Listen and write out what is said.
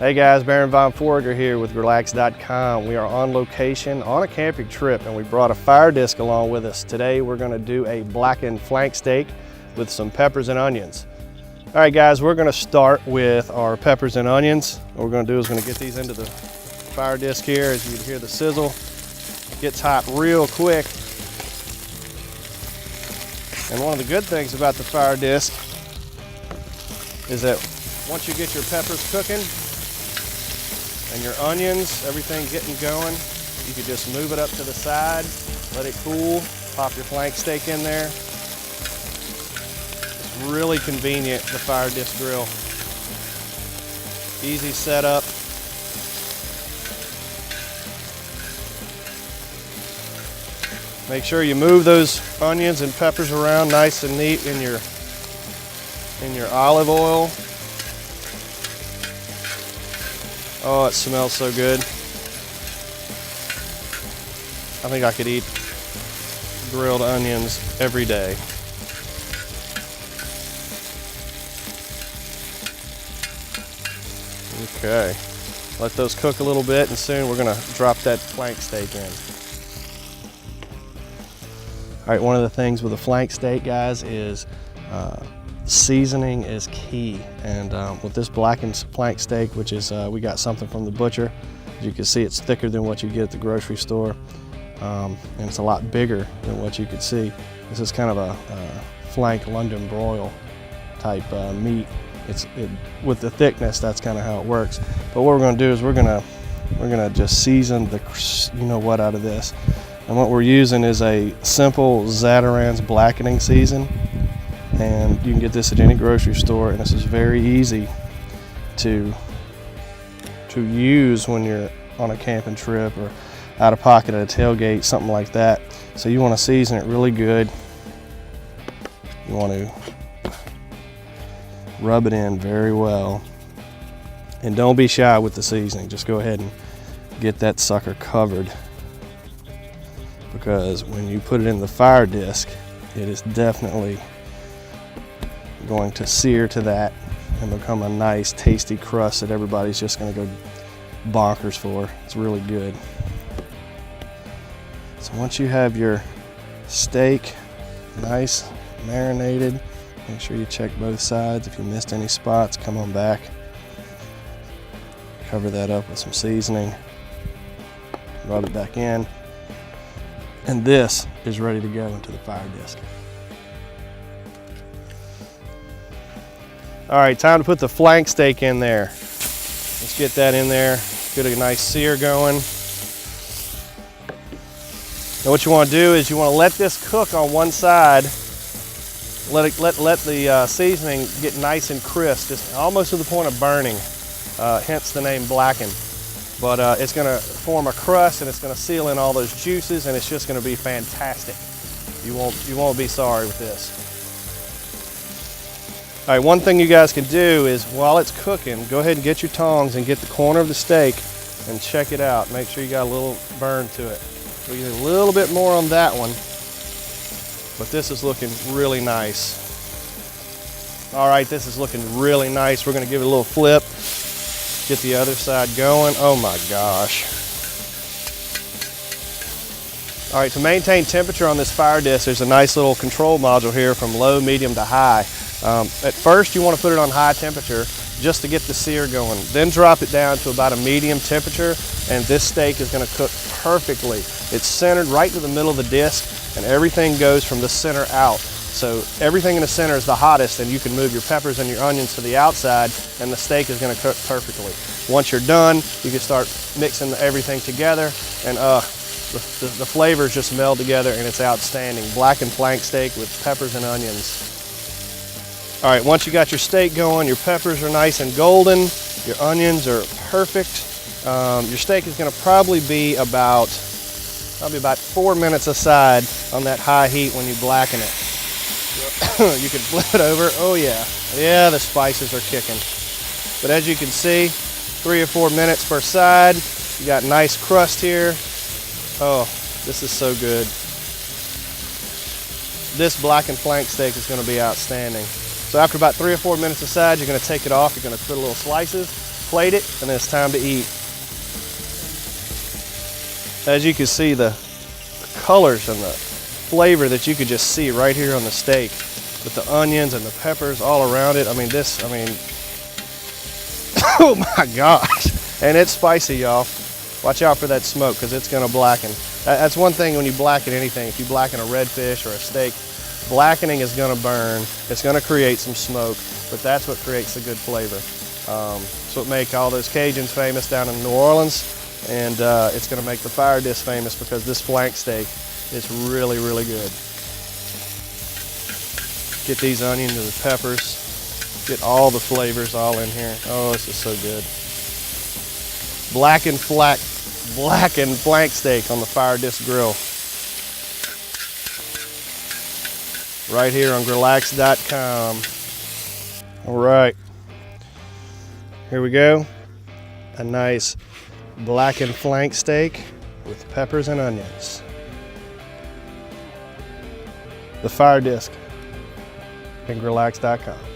Hey guys, Baron Von Forger here with Grillax.com. We are on location on a camping trip and we brought a FireDisc along with us. Today we're going to do a blackened flank steak with some peppers and onions. All right guys, we're going to start with our peppers and onions. What we're going to do is we're going to get these into the FireDisc here. As you can hear the sizzle, it gets hot real quick. And one of the good things about the FireDisc is that once you get your peppers cooking and your onions, everything getting going, you can just move it up to the side, let it cool, pop your flank steak in there. It's really convenient, the FireDisc grill. Easy setup. Make sure you move those onions and peppers around nice and neat in your olive oil. Oh, it smells so good. I think I could eat grilled onions every day. Okay, let those cook a little bit and soon we're gonna drop that flank steak in. All right, one of the things with a flank steak, guys, is seasoning is key. And with this blackened flank steak, which is, we got something from the butcher. As you can see, it's thicker than what you get at the grocery store. And it's a lot bigger than what you could see. This is kind of a flank London broil type meat. With the thickness, that's kind of how it works. But what we're gonna do is we're gonna just season the you know what out of this. And what we're using is a simple Zatarain's blackening season. And you can get this at any grocery store, and this is very easy to use when you're on a camping trip or out of pocket at a tailgate, something like that. So you want to season it really good. You want to rub it in very well. And don't be shy with the seasoning. Just go ahead and get that sucker covered, because when you put it in the FireDisc, it is definitely going to sear to that and become a nice tasty crust that everybody's just going to go bonkers for. It's really good. So once you have your steak nice marinated, make sure you check both sides. If you missed any spots, come on back, cover that up with some seasoning, rub it back in, and this is ready to go into the FireDisc. All right, time to put the flank steak in there. Let's get that in there, get a nice sear going. Now what you want to do is you want to let this cook on one side, let the seasoning get nice and crisp, just almost to the point of burning, hence the name blackened. But it's going to form a crust and it's going to seal in all those juices, and it's just going to be fantastic. You won't be sorry with this. All right, one thing you guys can do is while it's cooking, go ahead and get your tongs and get the corner of the steak and check it out. Make sure you got a little burn to it. We get a little bit more on that one, but this is looking really nice. All right, this is looking really nice. We're gonna give it a little flip, get the other side going. Oh my gosh. All right, to maintain temperature on this FireDisc, there's a nice little control module here from low, medium to high. At first, you want to put it on high temperature just to get the sear going. Then drop it down to about a medium temperature, and this steak is going to cook perfectly. It's centered right to the middle of the disc, and everything goes from the center out. So everything in the center is the hottest, and you can move your peppers and your onions to the outside, and the steak is going to cook perfectly. Once you're done, you can start mixing everything together, and the flavors just meld together, and it's outstanding. Blackened flank steak with peppers and onions. All right, once you got your steak going, your peppers are nice and golden, your onions are perfect. Your steak is going to probably be about 4 minutes aside on that high heat when you blacken it. You can flip it over. Oh yeah, the spices are kicking. But as you can see, 3 or 4 minutes per side. You got nice crust here. Oh, this is so good. This blackened flank steak is going to be outstanding. So after about 3 or 4 minutes aside, you're going to take it off. You're going to put a little slices, plate it, and then it's time to eat. As you can see, the colors and the flavor that you could just see right here on the steak with the onions and the peppers all around it. I mean, oh my gosh. And it's spicy, y'all. Watch out for that smoke because it's gonna blacken. That's one thing when you blacken anything. If you blacken a red fish or a steak, blackening is gonna burn. It's gonna create some smoke, but that's what creates the good flavor. It's what make all those Cajuns famous down in New Orleans, and it's gonna make the FireDisc famous because this flank steak is really, really good. Get these onions and the peppers, get all the flavors all in here. Oh, this is so good. Blackened flank steak on the FireDisc grill. Right here on Grillax.com. All right, here we go. A nice blackened flank steak with peppers and onions. The FireDisc and Grillax.com.